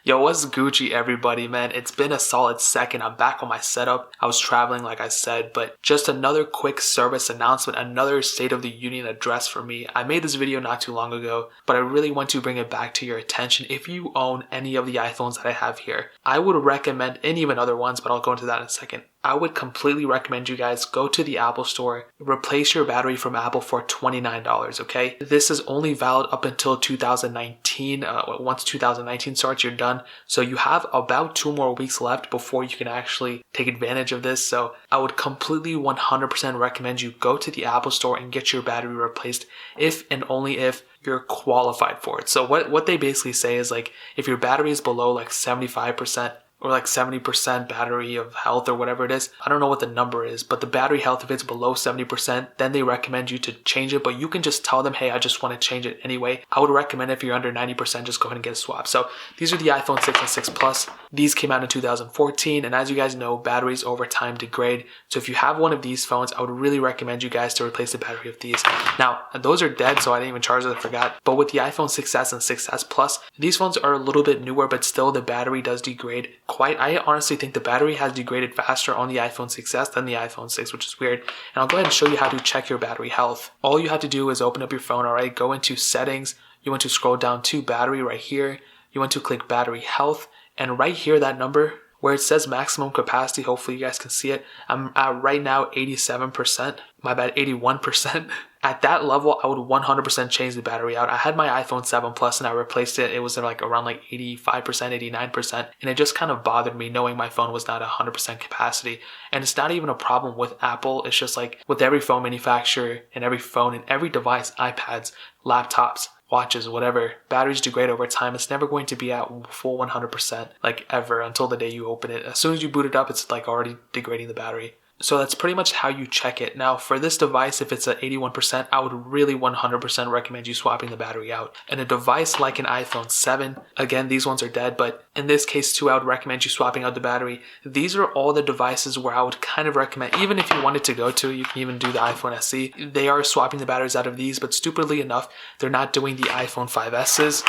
Yo, what's Gucci everybody, man? It's been a solid second. I'm back on my setup. I was traveling like I said, but just another quick service announcement, another State of the Union address for me. I made this video not too long ago, but I really want to bring it back to your attention. If you own any of the iPhones that I have here, I would recommend, and even other ones, but I'll go into that in a second. I would completely recommend you guys go to the Apple Store, replace your battery from Apple for $29, okay? This is only valid up until 2019. Once 2019 starts, you're done. So you have about 2 more weeks left before you can actually take advantage of this. So I would completely 100% recommend you go to the Apple Store and get your battery replaced if and only if you're qualified for it. So what they basically say is like, if your battery is below like 75%, or like 70% battery of health or whatever it is. I don't know what the number is, but the battery health, if it's below 70%, then they recommend you to change it, but you can just tell them, hey, I just want to change it anyway. I would recommend if you're under 90%, just go ahead and get a swap. So these are the iPhone 6 and 6 Plus. These came out in 2014, and as you guys know, batteries over time degrade. So if you have one of these phones, I would really recommend you guys to replace the battery of these. Now, those are dead, so I didn't even charge them, I forgot. But with the iPhone 6s and 6s Plus, these phones are a little bit newer, but still the battery does degrade quite. I honestly think the battery has degraded faster on the iPhone 6s than the iPhone 6, which is weird. And I'll go ahead and show you how to check your battery health. All you have to do is open up your phone, alright? Go into settings. You want to scroll down to battery right here. You want to click battery health. And right here, that number where it says maximum capacity, hopefully you guys can see it. I'm at right now 87%. My bad, 81%. At that level, I would 100% change the battery out. I had my iPhone 7 Plus and I replaced it. It was like around like 85%, 89%. And it just kind of bothered me knowing my phone was not 100% capacity. And it's not even a problem with Apple. It's just like with every phone manufacturer and every phone and every device, iPads, laptops, watches, whatever, batteries degrade over time. It's never going to be at full 100% like ever until the day you open it. As soon as you boot it up, it's like already degrading the battery. So that's pretty much how you check it. Now for this device, if it's at 81%, I would really 100% recommend you swapping the battery out. And a device like an iPhone 7, again, these ones are dead, but in this case too, I would recommend you swapping out the battery. These are all the devices where I would kind of recommend, even if you wanted to go to, you can even do the iPhone SE. They are swapping the batteries out of these, but stupidly enough, they're not doing the iPhone 5S's,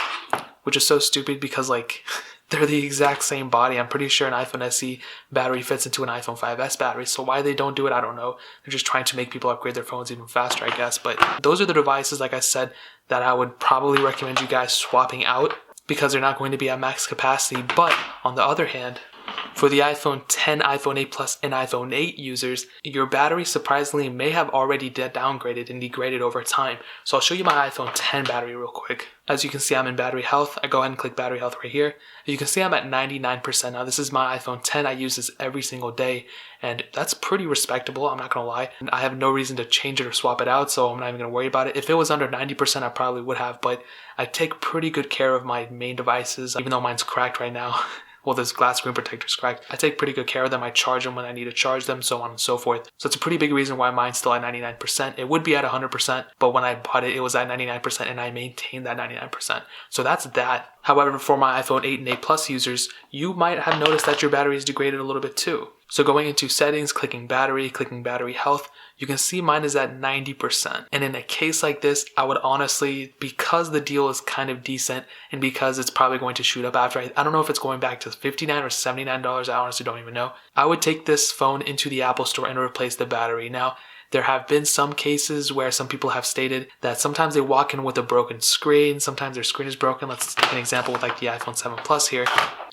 which is so stupid because like, they're the exact same body. I'm pretty sure an iPhone SE battery fits into an iPhone 5S battery. So why they don't do it, I don't know. They're just trying to make people upgrade their phones even faster, I guess. But those are the devices, like I said, that I would probably recommend you guys swapping out because they're not going to be at max capacity. But on the other hand, for the iPhone 10, iPhone 8 Plus, and iPhone 8 users, your battery surprisingly may have already downgraded and degraded over time. So I'll show you my iPhone 10 battery real quick. As you can see, I'm in battery health. I go ahead and click battery health right here. You can see I'm at 99%. Now this is my iPhone 10. I use this every single day and that's pretty respectable, I'm not gonna lie. And I have no reason to change it or swap it out, so I'm not even gonna worry about it. If it was under 90%, I probably would have, but I take pretty good care of my main devices, even though mine's cracked right now. Well, this glass screen protector's cracked. I take pretty good care of them. I charge them when I need to charge them, so on and so forth. So it's a pretty big reason why mine's still at 99%. It would be at 100%, but when I bought it, it was at 99% and I maintained that 99%. So that's that. However, for my iPhone 8 and 8 Plus users, you might have noticed that your battery is degraded a little bit too. So going into settings, clicking battery health, you can see mine is at 90%. And in a case like this, I would honestly, because the deal is kind of decent and because it's probably going to shoot up after, I don't know if it's going back to $59 or $79, I honestly don't even know. I would take this phone into the Apple Store and replace the battery. Now, there have been some cases where some people have stated that sometimes they walk in with a broken screen, sometimes their screen is broken. Let's take an example with like the iPhone 7 Plus here.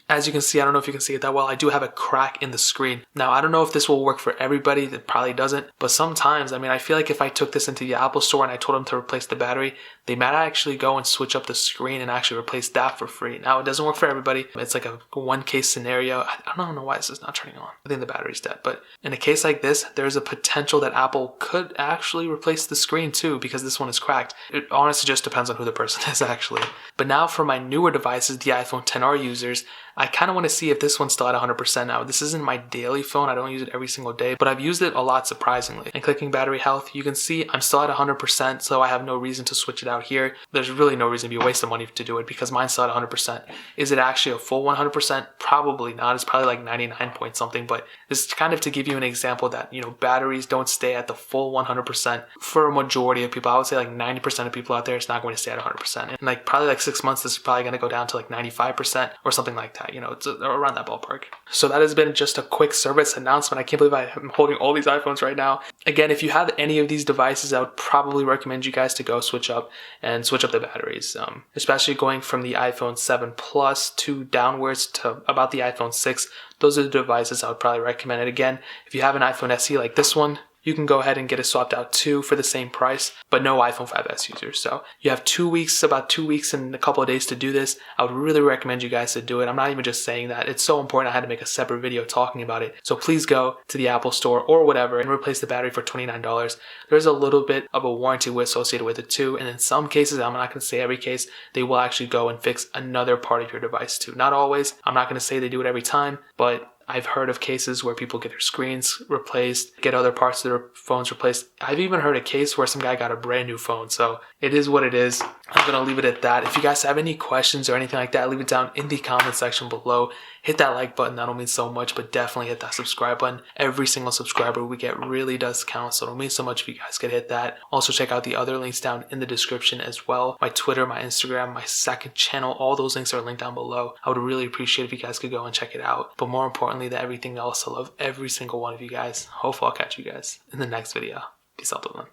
As you can see, I don't know if you can see it that well, I do have a crack in the screen. Now, I don't know if this will work for everybody, it probably doesn't, but sometimes, I mean, I feel like if I took this into the Apple Store and I told them to replace the battery, they might actually go and switch up the screen and actually replace that for free. Now, it doesn't work for everybody. It's like a one case scenario. I don't know why this is not turning on. I think the battery's dead, but in a case like this, there's a potential that Apple could actually replace the screen too because this one is cracked. It honestly just depends on who the person is actually. But now for my newer devices, the iPhone XR users, I kind of want to see if this one's still at 100% now. This isn't my daily phone. I don't use it every single day, but I've used it a lot surprisingly. And clicking battery health, you can see I'm still at 100%, so I have no reason to switch it out here. There's really no reason to be a waste of money to do it because mine's still at 100%. Is it actually a full 100%? Probably not. It's probably like 99 point something, but this is kind of to give you an example that, batteries don't stay at the full 100% for a majority of people. I would say like 90% of people out there, it's not going to stay at 100%. And like probably like 6 months, this is probably going to go down to like 95% or something like that. It's around that ballpark. So that has been just a quick service announcement. I can't believe I'm holding all these iPhones right now. Again, if you have any of these devices, I would probably recommend you guys to go switch up the batteries, especially going from the iPhone 7 Plus to downwards to about the iPhone 6. Those are the devices I would probably recommend. And again, if you have an iPhone SE like this one, you can go ahead and get it swapped out too for the same price, but no iPhone 5S users. So you have about 2 weeks and a couple of days to do this. I would really recommend you guys to do it. I'm not even just saying that. It's so important. I had to make a separate video talking about it. So please go to the Apple Store or whatever and replace the battery for $29. There's a little bit of a warranty associated with it too. And in some cases, I'm not going to say every case, they will actually go and fix another part of your device too. Not always. I'm not going to say they do it every time, but I've heard of cases where people get their screens replaced, get other parts of their phones replaced. I've even heard a case where some guy got a brand new phone. So it is what it is. I'm going to leave it at that. If you guys have any questions or anything like that, leave it down in the comment section below. Hit that like button. That'll mean so much, but definitely hit that subscribe button. Every single subscriber we get really does count. So it'll mean so much if you guys could hit that. Also check out the other links down in the description as well. My Twitter, my Instagram, my second channel, all those links are linked down below. I would really appreciate if you guys could go and check it out. But more importantly than everything else, I love every single one of you guys. Hopefully I'll catch you guys in the next video. Peace out, everyone.